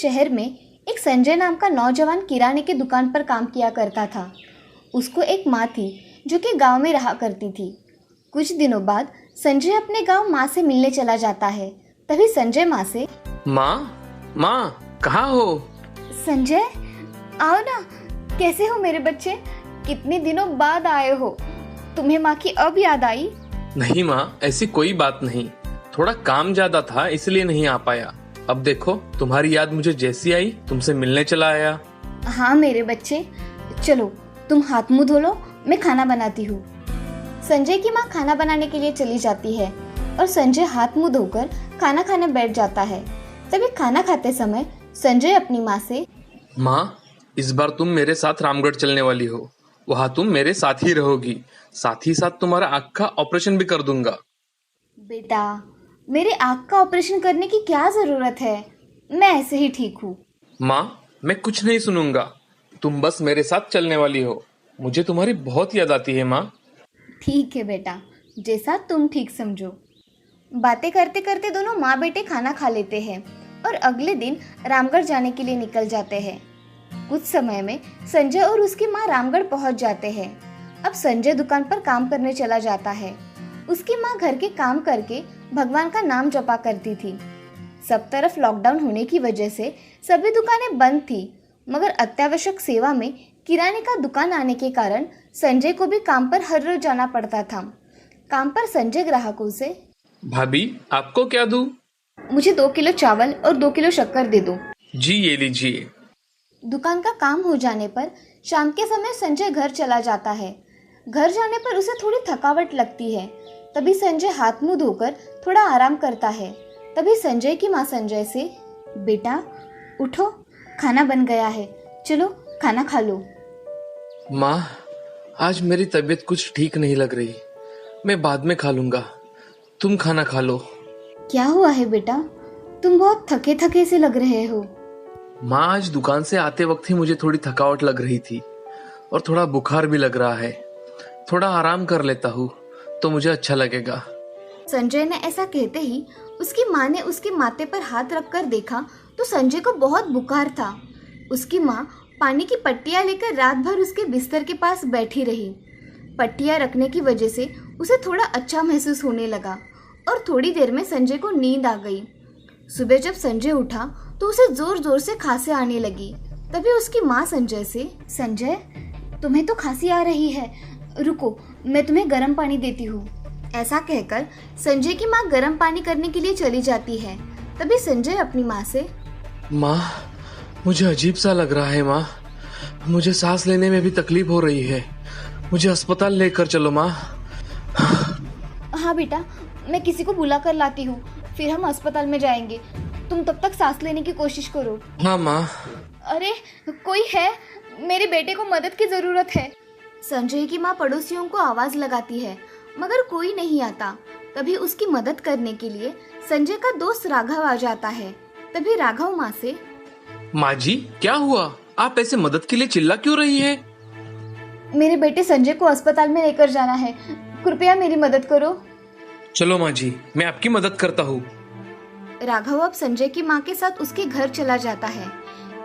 शहर में एक संजय नाम का नौजवान किराने की दुकान पर काम किया करता था। उसको एक माँ थी जो कि गांव में रहा करती थी। कुछ दिनों बाद संजय अपने गांव माँ से मिलने चला जाता है। तभी संजय माँ से, माँ माँ कहाँ हो? संजय आओ ना, कैसे हो मेरे बच्चे? कितने दिनों बाद आए हो। तुम्हें माँ की अब याद आई? नहीं माँ, ऐसी कोई बात नहीं, थोड़ा काम ज्यादा था इसलिए नहीं आ पाया। अब देखो तुम्हारी याद मुझे जैसी आई तुमसे मिलने चला आया। हाँ मेरे बच्चे, चलो तुम हाथ मुंह धो लो, मैं खाना बनाती हूँ। संजय की माँ खाना बनाने के लिए चली जाती है और संजय हाथ मुंह धोकर खाना खाने बैठ जाता है। तभी खाना खाते समय संजय अपनी माँ से, माँ, इस बार तुम मेरे साथ रामगढ़ चलने वाली हो, वहाँ तुम मेरे साथ ही रहोगी, साथ ही साथ तुम्हारा आँख का ऑपरेशन भी कर दूंगा। बेटा, मेरे आँख का ऑपरेशन करने की क्या जरूरत है? मैं ऐसे ही ठीक हूँ। माँ, मैं कुछ नहीं सुनूंगा, तुम बस मेरे साथ चलने वाली हो। मुझे तुम्हारी बहुत याद आती है माँ। ठीक है बेटा, जैसा तुम ठीक समझो। बातें करते करते दोनों माँ बेटे खाना खा लेते हैं और अगले दिन रामगढ़ जाने के लिए निकल जाते हैं। कुछ समय में संजय और उसकी माँ रामगढ़ पहुंच जाते हैं। अब संजय दुकान पर काम करने चला जाता है। उसकी माँ घर के काम करके भगवान का नाम जपा करती थी। सब तरफ लॉकडाउन होने की वजह से सभी दुकानें बंद थी, मगर अत्यावश्यक सेवा में किराने का दुकान आने के कारण संजय को भी काम पर हर रोज जाना पड़ता था। काम पर संजय ग्राहकों से, भाभी आपको क्या दूं? मुझे 2 किलो चावल और 2 किलो शक्कर दे दो। जी ये लीजिए। दुकान का काम हो जाने पर शाम के समय संजय घर चला जाता है। घर जाने पर उसे थोड़ी थकावट लगती है। तभी संजय हाथ मुंह धोकर थोड़ा आराम करता है। तभी संजय की माँ संजय से, बेटा उठो, खाना बन गया है, चलो खाना खा लो। माँ, आज मेरी तबीयत कुछ ठीक नहीं लग रही, मैं बाद में खा लूंगा, तुम खाना खा लो। क्या हुआ है बेटा? तुम बहुत थके थके से लग रहे हो। माँ, आज दुकान से आते वक्त ही मुझे थोड़ी थकावट लग रही थी और थोड़ा बुखार भी लग रहा है। थोड़ा आराम कर लेता हूँ तो मुझे अच्छा लगेगा। संजय ने ऐसा कहते ही उसकी माँ ने उसके माथे पर हाथ रखकर देखा तो संजय को बहुत बुखार था। उसकी माँ पानी की पट्टियाँ लेकर रात भर उसके बिस्तर के पास बैठी रही। पट्टियाँ रखने की वजह से उसे थोड़ा अच्छा महसूस होने लगा और थोड़ी देर में संजय को नींद आ गई। सुबह जब संजय उठा तो उसे जोर जोर से खांसी आने लगी। तभी उसकी माँ संजय से, संजय तुम्हें तो खांसी आ रही है, रुको मैं तुम्हें गर्म पानी देती हूँ। ऐसा कहकर संजय की माँ गर्म पानी करने के लिए चली जाती है। तभी संजय अपनी माँ से, माँ, मुझे अजीब सा लग रहा है माँ, मुझे सांस लेने में भी तकलीफ हो रही है, मुझे अस्पताल लेकर चलो माँ। हाँ बेटा, मैं किसी को बुला कर लाती हूँ, फिर हम अस्पताल में जाएंगे। तुम तब तक सांस लेने की कोशिश करो। हाँ माँ। अरे कोई है, मेरे बेटे को मदद की जरूरत है। संजय की माँ पड़ोसियों को आवाज लगाती है मगर कोई नहीं आता। तभी उसकी मदद करने के लिए संजय का दोस्त राघव आ जाता है। तभी राघव माँ से, माँ जी क्या हुआ, आप ऐसे मदद के लिए चिल्ला क्यों रही है? मेरे बेटे संजय को अस्पताल में लेकर जाना है, कृपया मेरी मदद करो। चलो माँ जी, मैं आपकी मदद करता हूँ। राघव अब संजय की माँ के साथ उसके घर चला जाता है।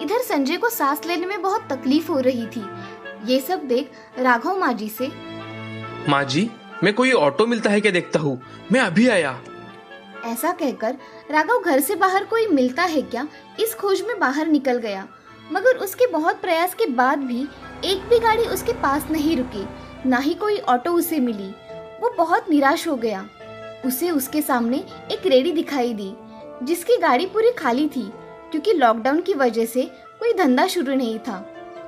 इधर संजय को सांस लेने में बहुत तकलीफ हो रही थी। ये सब देख राघव माँ जी से, माँ जी मैं कोई ऑटो मिलता है क्या देखता हूँ, मैं अभी आया। ऐसा कहकर राघव घर से बाहर कोई मिलता है क्या इस खोज में बाहर निकल गया। मगर उसके बहुत प्रयास के बाद भी एक भी गाड़ी उसके पास नहीं रुकी, ना ही कोई ऑटो उसे मिली। वो बहुत निराश हो गया। उसे उसके सामने एक रेडी दिखाई दी जिसकी गाड़ी पूरी खाली थी, क्योंकि लॉकडाउन की वजह से कोई धंधा शुरू नहीं था।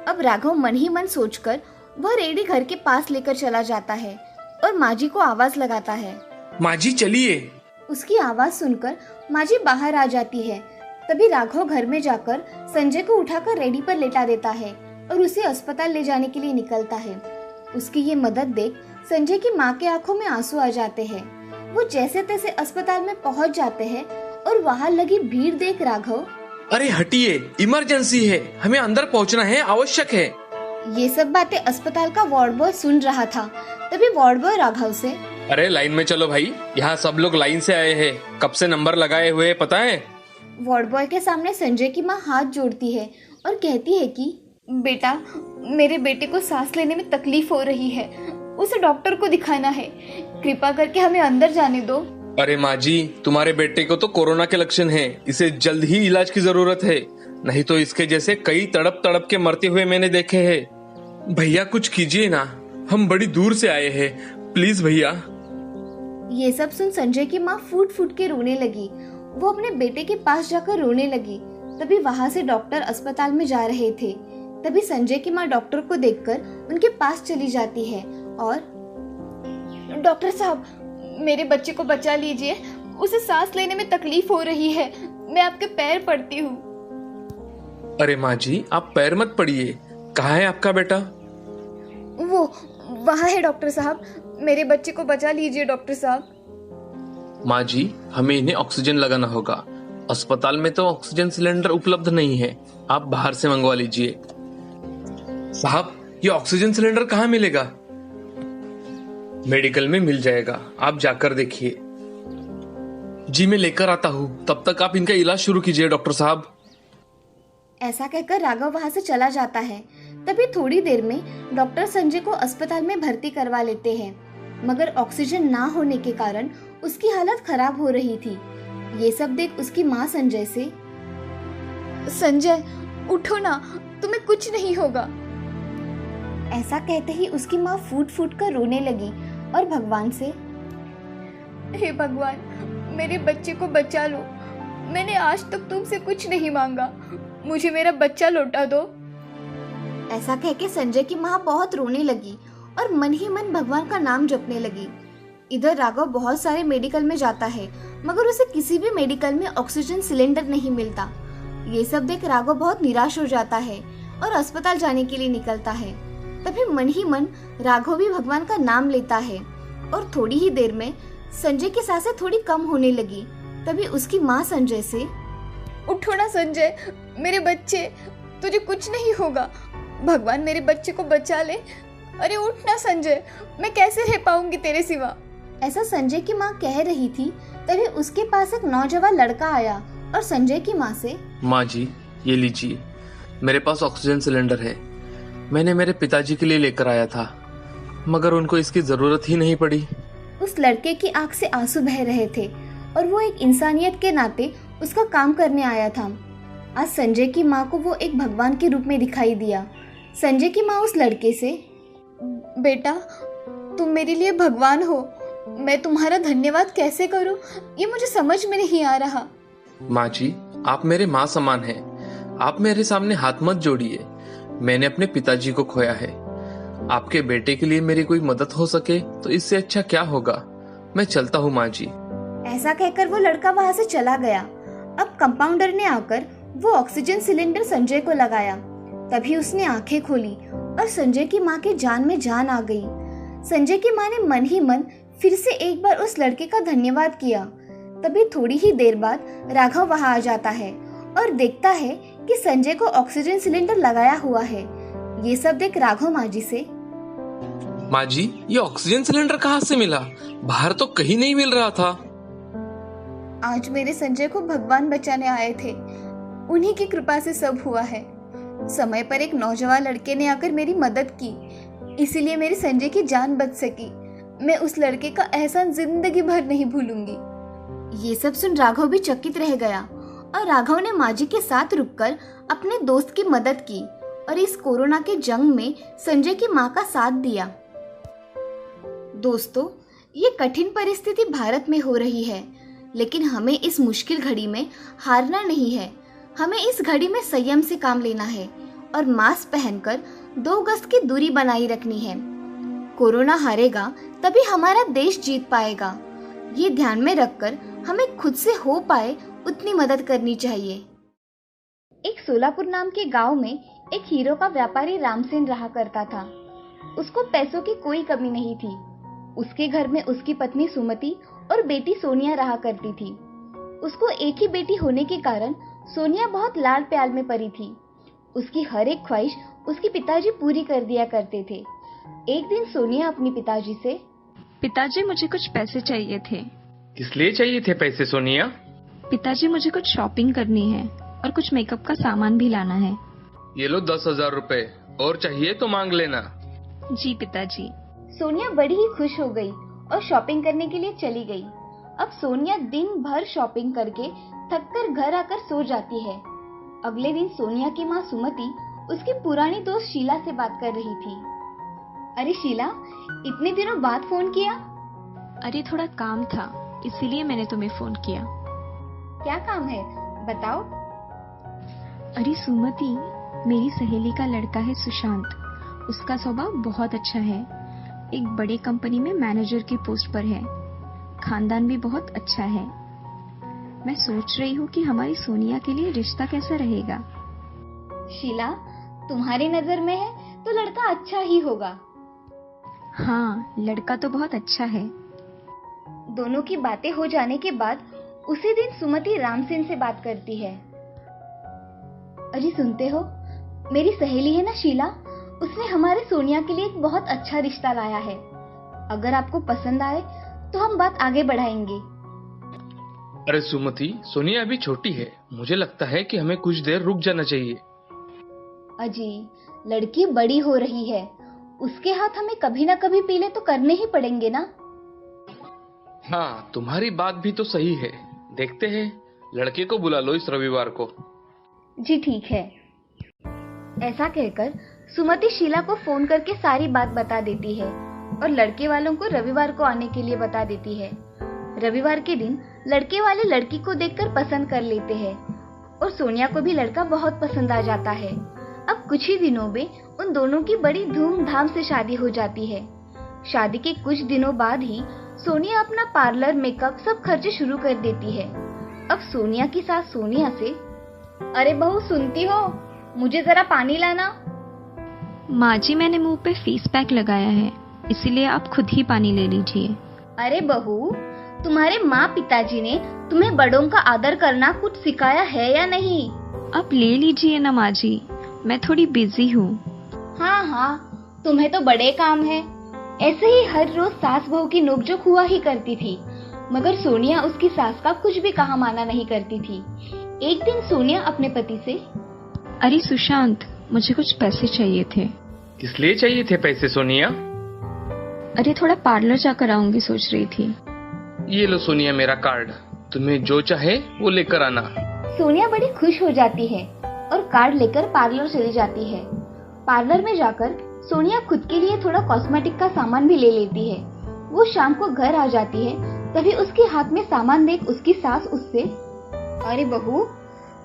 अब राघव मन ही मन सोचकर वह रेडी घर के पास लेकर चला जाता है और माँ जी को आवाज लगाता है, माँ जी चलिए। उसकी आवाज सुनकर माँ जी बाहर आ जाती है। तभी राघव घर में जाकर संजय को उठाकर रेडी पर लेटा देता है और उसे अस्पताल ले जाने के लिए निकलता है। उसकी ये मदद देख संजय की माँ के आंखों में आंसू आ जाते हैं। वो जैसे तैसे अस्पताल में पहुंच जाते हैं और वहाँ लगी भीड़ देख राघव, अरे हटिए, इमरजेंसी है, हमें अंदर पहुंचना है, आवश्यक है। ये सब बातें अस्पताल का वार्ड बॉय सुन रहा था। तभी वार्ड बॉय राघव से, अरे लाइन में चलो भाई, यहाँ सब लोग लाइन से आए हैं, कब से नंबर लगाए हुए हैं पता है? वार्ड बॉय के सामने संजय की माँ हाथ जोड़ती है और कहती है कि बेटा, मेरे बेटे को सांस लेने में तकलीफ हो रही है, उसे डॉक्टर को दिखाना है, कृपा करके हमें अंदर जाने दो। अरे माँ जी, तुम्हारे बेटे को तो कोरोना के लक्षण हैं, इसे जल्द ही इलाज की जरूरत है, नहीं तो इसके जैसे कई तड़प तड़प के मरते हुए मैंने देखे हैं। भैया कुछ कीजिए ना, हम बड़ी दूर से आए हैं, प्लीज भैया। ये सब सुन संजय की माँ फूट फूट के रोने लगी। वो अपने बेटे के पास जाकर रोने लगी। तभी वहाँ से डॉक्टर अस्पताल में जा रहे थे। तभी संजय की माँ डॉक्टर को देखकर उनके पास चली जाती है और डॉक्टर साहब, मेरे बच्चे को बचा लीजिए, उसे सांस लेने में तकलीफ हो रही है, मैं आपके पैर पड़ती हूँ। अरे माँ जी, आप पैर मत पड़िए, कहाँ है आपका बेटा? वो वहाँ है डॉक्टर साहब, मेरे बच्चे को बचा लीजिए डॉक्टर साहब। माँ जी, हमें इन्हें ऑक्सीजन लगाना होगा, अस्पताल में तो ऑक्सीजन सिलेंडर उपलब्ध नहीं है, आप बाहर से मंगवा लीजिए। साहब, ये ऑक्सीजन सिलेंडर कहाँ मिलेगा? मेडिकल में मिल जाएगा, आप जाकर देखिए। जी मैं लेकर आता हूँ, तब तक आप इनका इलाज शुरू कीजिए डॉक्टर साहब। ऐसा कहकर राघव वहां से चला जाता है। तभी थोड़ी देर में डॉक्टर संजय को अस्पताल में भर्ती करवा लेते हैं, मगर ऑक्सीजन ना होने के कारण उसकी हालत खराब हो रही थी। ये सब देख उसकी माँ संजय से, संजय उठो ना, तुम्हें कुछ नहीं होगा। ऐसा कहते ही उसकी माँ फूट फूट कर रोने लगी और भगवान से, हे भगवान, मेरे बच्चे को बचा लो, मैंने आज तक तुमसे कुछ नहीं मांगा, मुझे मेरा बच्चा लौटा दो। ऐसा कह के संजय की माँ बहुत रोने लगी और मन ही मन भगवान का नाम जपने लगी। इधर राघव बहुत सारे मेडिकल में जाता है, मगर उसे किसी भी मेडिकल में ऑक्सीजन सिलेंडर नहीं मिलता। ये सब देख राघव बहुत निराश हो जाता है और अस्पताल जाने के लिए निकलता है। तभी मन ही मन राघव भी भगवान का नाम लेता है और थोड़ी ही देर में संजय की सांसें थोड़ी कम होने लगी। तभी उसकी माँ संजय से, उठो ना संजय, मेरे बच्चे, तुझे कुछ नहीं होगा, भगवान मेरे बच्चे को बचा ले। अरे उठ ना संजय, मैं कैसे रह पाऊंगी तेरे सिवा। ऐसा संजय की माँ कह रही थी। तभी उसके पास एक नौजवान लड़का आया और संजय की माँ से, माँ जी ये लीजिए, मेरे पास ऑक्सीजन सिलेंडर है, मैंने मेरे पिताजी के लिए लेकर आया था, मगर उनको इसकी जरूरत ही नहीं पड़ी। उस लड़के की आंख से आंसू बह रहे थे और वो एक इंसानियत के नाते उसका काम करने आया था। आज संजय की माँ को वो एक भगवान के रूप में दिखाई दिया। संजय की माँ उस लड़के से, बेटा तुम मेरे लिए भगवान हो, मैं तुम्हारा धन्यवाद कैसे करूं, ये मुझे समझ में नहीं आ रहा। माँ जी, आप मेरे माँ समान हैं, आप मेरे सामने हाथ मत जोड़िए, मैंने अपने पिताजी को खोया है, आपके बेटे के लिए मेरी कोई मदद हो सके तो इससे अच्छा क्या होगा। मैं चलता हूँ माँ जी। ऐसा कहकर वो लड़का वहाँ से चला गया। अब कंपाउंडर ने आकर वो ऑक्सीजन सिलेंडर संजय को लगाया। तभी उसने आंखें खोली और संजय की माँ के जान में जान आ गई। संजय की माँ ने मन ही मन फिर से एक बार उस लड़के का धन्यवाद किया। तभी थोड़ी ही देर बाद राघव वहाँ आ जाता है और देखता है कि संजय को ऑक्सीजन सिलेंडर लगाया हुआ है। ये सब देख राघव माँ जी से, माँ जी ये ऑक्सीजन सिलेंडर कहाँ से मिला, बाहर तो कहीं नहीं मिल रहा था। आज मेरे संजय को भगवान बचाने आए थे, उन्हीं की कृपा से सब हुआ है। समय पर एक नौजवान लड़के ने आकर मेरी मदद की, इसीलिए मेरे संजय की जान बच सकी। मैं उस लड़के का एहसान जिंदगी भर नहीं भूलूंगी। ये सब सुन राघव भी चकित रह गया और राघव ने माँ जी के साथ रुककर अपने दोस्त की मदद की और इस कोरोना के जंग में संजय की माँ का साथ दिया। दोस्तों, ये कठिन परिस्थिति भारत में हो रही है, लेकिन हमें इस मुश्किल घड़ी में हारना नहीं है। हमें इस घड़ी में संयम से काम लेना है और मास्क पहनकर 2 गज की दूरी बनाए रखनी है। कोरोना हारेगा तभी हमारा देश जीत पाएगा। ये ध्यान में रखकर हमें खुद से हो पाए उतनी मदद करनी चाहिए। एक सोलापुर नाम के गांव में एक हीरो का व्यापारी रामसेन रहा करता था। उसको पैसों की कोई कमी नहीं थी। उसके घर में उसकी पत्नी सुमति और बेटी सोनिया रहा करती थी। उसको एक ही बेटी होने के कारण सोनिया बहुत लाड प्यार में पड़ी थी। उसकी हर एक ख्वाहिश उसके पिताजी पूरी कर दिया करते थे। एक दिन सोनिया अपने पिताजी से, पिताजी मुझे कुछ पैसे चाहिए थे। किस लिए चाहिए थे पैसे सोनिया? पिताजी, मुझे कुछ शॉपिंग करनी है और कुछ मेकअप का सामान भी लाना है। ये लो 10,000 रुपए, और चाहिए तो मांग लेना। जी पिताजी। सोनिया बड़ी ही खुश हो गई और शॉपिंग करने के लिए चली गई। अब सोनिया दिन भर शॉपिंग करके थक कर घर आकर सो जाती है। अगले दिन सोनिया की माँ सुमति उसकी पुरानी दोस्त शीला से बात कर रही थी। अरे शीला, इतने दिनों बाद फोन किया? अरे थोड़ा काम था, इसीलिए मैंने तुम्हें फोन किया। क्या काम है, बताओ। अरे सुमति, मेरी सहेली का लड़का है सुशांत। उसका स्वभाव बहुत अच्छा है, एक बड़े कंपनी में मैनेजर की पोस्ट पर है। खानदान भी बहुत अच्छा है। मैं सोच रही हूँ कि हमारी सोनिया के लिए रिश्ता कैसा रहेगा। शीला, तुम्हारी नजर में है तो लड़का अच्छा ही होगा। हाँ, लड़का तो बहुत अच्छा है। दोनों की बातें हो जाने के बाद उसी दिन सुमति रामसेन से बात करती है। अरे सुनते हो, मेरी सहेली है ना शीला, उसने हमारे सोनिया के लिए एक बहुत अच्छा रिश्ता लाया है। अगर आपको पसंद आए तो हम बात आगे बढ़ाएंगे। अरे सुमति, सोनिया अभी छोटी है, मुझे लगता है कि हमें कुछ देर रुक जाना चाहिए। अजी, लड़की बड़ी हो रही है, उसके हाथ हमें कभी ना कभी पीले तो करने ही पड़ेंगे ना। हाँ, तुम्हारी बात भी तो सही है। देखते हैं, लड़के को बुला लो इस रविवार को। जी ठीक है। ऐसा कहकर सुमति शीला को फोन करके सारी बात बता देती है और लड़के वालों को रविवार को आने के लिए बता देती है। रविवार के दिन लड़के वाले लड़की को देखकर पसंद कर लेते हैं और सोनिया को भी लड़का बहुत पसंद आ जाता है। अब कुछ ही दिनों में उन दोनों की बड़ी धूमधाम से शादी हो जाती है। शादी के कुछ दिनों बाद ही सोनिया अपना पार्लर, मेकअप सब खर्चे शुरू कर देती है। अब सोनिया की सास सोनिया से, अरे बहू सुनती हो, मुझे जरा पानी लाना। माँ जी, मैंने मुंह पे फेस पैक लगाया है, इसीलिए आप खुद ही पानी ले लीजिए। अरे बहू, तुम्हारे माँ पिताजी ने तुम्हें बड़ों का आदर करना कुछ सिखाया है या नहीं? आप ले लीजिए ना माँ जी, मैं थोड़ी बिजी हूँ। हाँ हाँ, तुम्हें तो बड़े काम है। ऐसे ही हर रोज सास बहू की नोकझोंक हुआ ही करती थी, मगर सोनिया उसकी सास का कुछ भी कहा माना नहीं करती थी। एक दिन सोनिया अपने पति से, अरे सुशांत, मुझे कुछ पैसे चाहिए थे। किस लिए चाहिए थे पैसे सोनिया? अरे थोड़ा पार्लर जाकर आऊंगी सोच रही थी। ये लो सोनिया मेरा कार्ड, तुम्हें जो चाहे वो लेकर आना। सोनिया बड़ी खुश हो जाती है और कार्ड लेकर पार्लर चली जाती है। पार्लर में जाकर सोनिया खुद के लिए थोड़ा कॉस्मेटिक का सामान भी ले लेती है। वो शाम को घर आ जाती है, तभी उसके हाथ में सामान देख उसकी सास उससे, अरे बहू,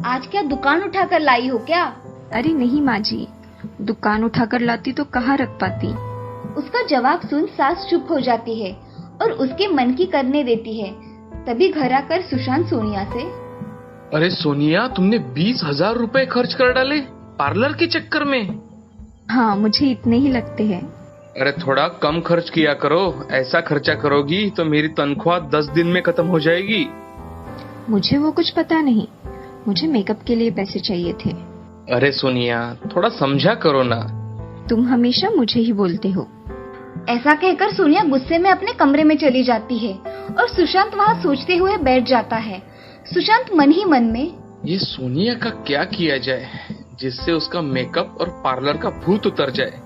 आज क्या दुकान उठाकर लाई हो क्या? अरे नहीं माँ जी, दुकान उठाकर लाती तो कहाँ रख पाती। उसका जवाब सुन सास चुप हो जाती है और उसके मन की करने देती है। तभी घर आकर सुशांत सोनिया से, अरे सोनिया, तुमने 20,000 रुपए खर्च कर डाले पार्लर के चक्कर में। हाँ, मुझे इतने ही लगते हैं। अरे थोड़ा कम खर्च किया करो, ऐसा खर्चा करोगी तो मेरी तनख्वाह 10 दिन में खत्म हो जाएगी। मुझे वो कुछ पता नहीं, मुझे मेकअप के लिए पैसे चाहिए थे। अरे सोनिया, थोड़ा समझा करो ना। तुम हमेशा मुझे ही बोलते हो। ऐसा कहकर सोनिया गुस्से में अपने कमरे में चली जाती है और सुशांत वहाँ सोचते हुए बैठ जाता है। सुशांत मन ही मन में, ये सोनिया का क्या किया जाए जिससे उसका मेकअप और पार्लर का भूत उतर जाए।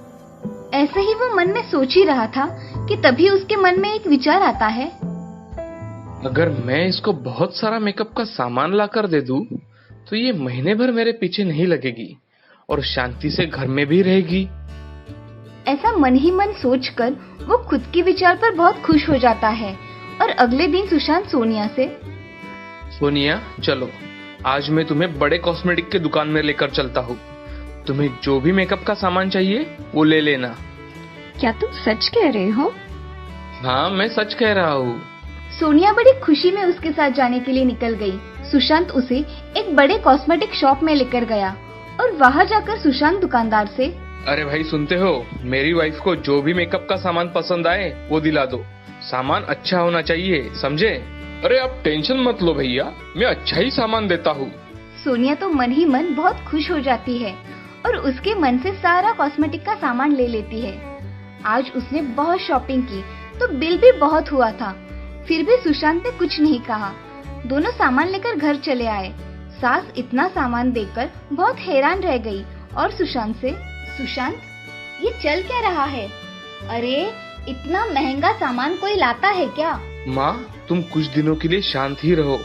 ऐसे ही वो मन में सोच ही रहा था कि तभी उसके मन में एक विचार आता है, अगर मैं इसको बहुत सारा मेकअप का सामान लाकर दे दूं, तो ये महीने भर मेरे पीछे नहीं लगेगी और शांति से घर में भी रहेगी। ऐसा मन ही मन सोचकर वो खुद के विचार पर बहुत खुश हो जाता है और अगले दिन सुशांत सोनिया से, सोनिया चलो, आज मैं तुम्हें बड़े कॉस्मेटिक के दुकान में लेकर चलता हूँ। तुम्हें जो भी मेकअप का सामान चाहिए वो ले लेना। क्या तुम सच कह रहे हो? हाँ, मैं सच कह रहा हूँ। सोनिया बड़ी खुशी में उसके साथ जाने के लिए निकल गई। सुशांत उसे एक बड़े कॉस्मेटिक शॉप में लेकर गया और वहाँ जाकर सुशांत दुकानदार से, अरे भाई सुनते हो, मेरी वाइफ को जो भी मेकअप का सामान पसंद आए वो दिला दो। सामान अच्छा होना चाहिए, समझे? अरे आप टेंशन मत लो भैया, मैं अच्छा ही सामान देता हूँ। सोनिया तो मन ही मन बहुत खुश हो जाती है और उसके मन से सारा कॉस्मेटिक का सामान ले लेती है। आज उसने बहुत शॉपिंग की तो बिल भी बहुत हुआ था, फिर भी सुशांत ने कुछ नहीं कहा। दोनों सामान लेकर घर चले आए। सास इतना सामान देखकर बहुत हैरान रह गई और सुशांत से, सुशांत, ये चल क्या रहा है? अरे इतना महंगा सामान कोई लाता है क्या? माँ, तुम कुछ दिनों के लिए शांत ही रहो,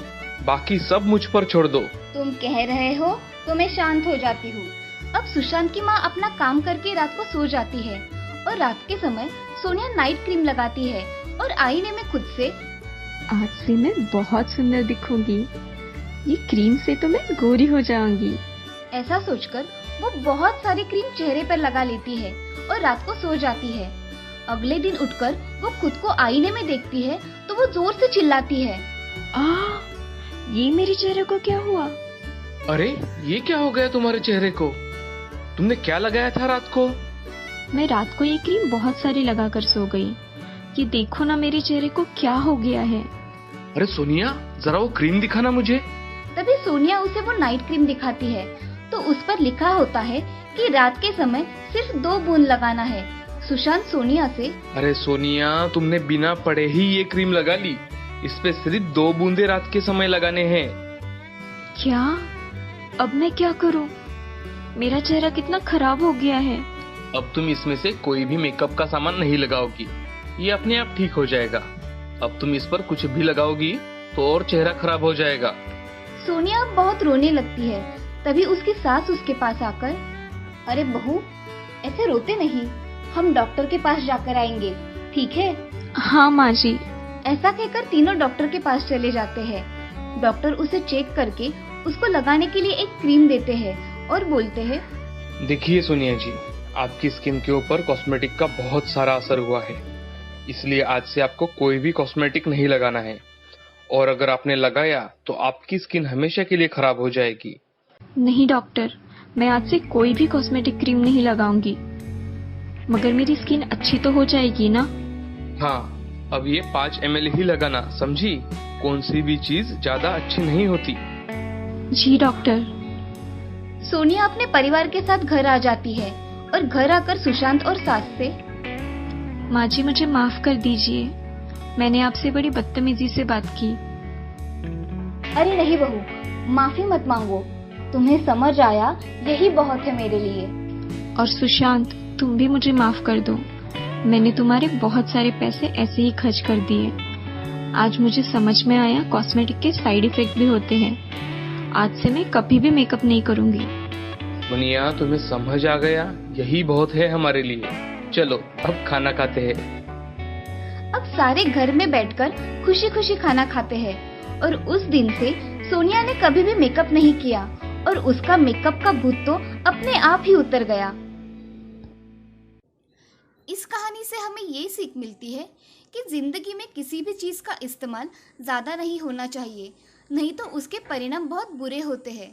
बाकी सब मुझ पर छोड़ दो। तुम कह रहे हो तो मैं शांत हो जाती हूँ। अब सुशांत की माँ अपना काम करके रात को सो जाती है और रात के समय सोनिया नाइट क्रीम लगाती है और आईने में खुद से, आज से मैं बहुत सुंदर दिखूंगी, ये क्रीम से तो मैं गोरी हो जाऊंगी। ऐसा सोचकर वो बहुत सारी क्रीम चेहरे पर लगा लेती है और रात को सो जाती है। अगले दिन उठकर वो खुद को आईने में देखती है तो वो जोर से चिल्लाती है, ये मेरे चेहरे को क्या हुआ? अरे ये क्या हो गया तुम्हारे चेहरे को? तुमने क्या लगाया था रात को? मैं रात को ये क्रीम बहुत सारी लगाकर सो गई। ये देखो ना मेरे चेहरे को क्या हो गया है। अरे सोनिया, जरा वो क्रीम दिखाना मुझे। तभी सोनिया उसे वो नाइट क्रीम दिखाती है तो उस पर लिखा होता है कि रात के समय सिर्फ 2 बूंद लगाना है। सुशांत सोनिया से, अरे सोनिया, तुमने बिना पढ़े ही ये क्रीम लगा ली। इस पे सिर्फ 2 बूंदे रात के समय लगाने हैं। क्या? अब मैं क्या करूं? मेरा चेहरा कितना खराब हो गया है। अब तुम इसमें से कोई भी मेकअप का सामान नहीं लगाओगी, ये अपने आप ठीक हो जाएगा। अब तुम इस पर कुछ भी लगाओगी तो और चेहरा खराब हो जाएगा। सोनिया अब बहुत रोने लगती है। तभी उसकी सास उसके पास आकर, अरे बहू, ऐसे रोते नहीं, हम डॉक्टर के पास जाकर आएंगे, ठीक है? हाँ माँ जी। ऐसा कहकर तीनों डॉक्टर के पास चले जाते हैं। डॉक्टर उसे चेक करके उसको लगाने के लिए एक क्रीम देते हैं और बोलते हैं, देखिए सोनिया जी, आपकी स्किन के ऊपर कॉस्मेटिक का बहुत सारा असर हुआ है, इसलिए आज से आपको कोई भी कॉस्मेटिक नहीं लगाना है। और अगर आपने लगाया तो आपकी स्किन हमेशा के लिए खराब हो जाएगी। नहीं डॉक्टर, मैं आज से कोई भी कॉस्मेटिक क्रीम नहीं लगाऊंगी। मगर मेरी स्किन अच्छी तो हो जाएगी ना? हाँ, अब ये 5 ml ही लगाना, समझी? कौन सी भी चीज ज्यादा अच्छी नहीं होती। जी डॉक्टर। सोनिया अपने परिवार के साथ घर आ जाती है और घर आकर सुशांत और सास से, माँ जी मुझे माफ कर दीजिए, मैंने आपसे बड़ी बदतमीजी से बात की। अरे नहीं बहू, माफी मत मांगो, तुम्हें समझ आया यही बहुत है मेरे लिए। और सुशांत, तुम भी मुझे माफ कर दो, मैंने तुम्हारे बहुत सारे पैसे ऐसे ही खर्च कर दिए। आज मुझे समझ में आया कॉस्मेटिक के साइड इफेक्ट भी होते हैं। आज से मैं कभी भी मेकअप नहीं करूंगी। सोनिया, तुम्हें समझ आ गया, यही बहुत है हमारे लिए। चलो अब खाना खाते हैं। अब सारे घर में बैठकर खुशी खुशी खाना खाते हैं और उस दिन से सोनिया ने कभी भी मेकअप नहीं किया और उसका मेकअप का भूत तो अपने आप ही उतर गया। इस कहानी से हमें ये सीख मिलती है कि जिंदगी में किसी भी चीज़ का इस्तेमाल ज़्यादा नहीं होना चाहिए, नहीं तो उसके परिणाम बहुत बुरे होते हैं।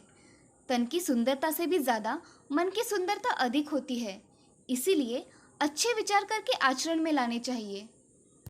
तन की सुंदरता से भी ज़्यादा मन की सुंदरता अधिक होती है, इसीलिए अच्छे विचार करके आचरण में लाने चाहिए।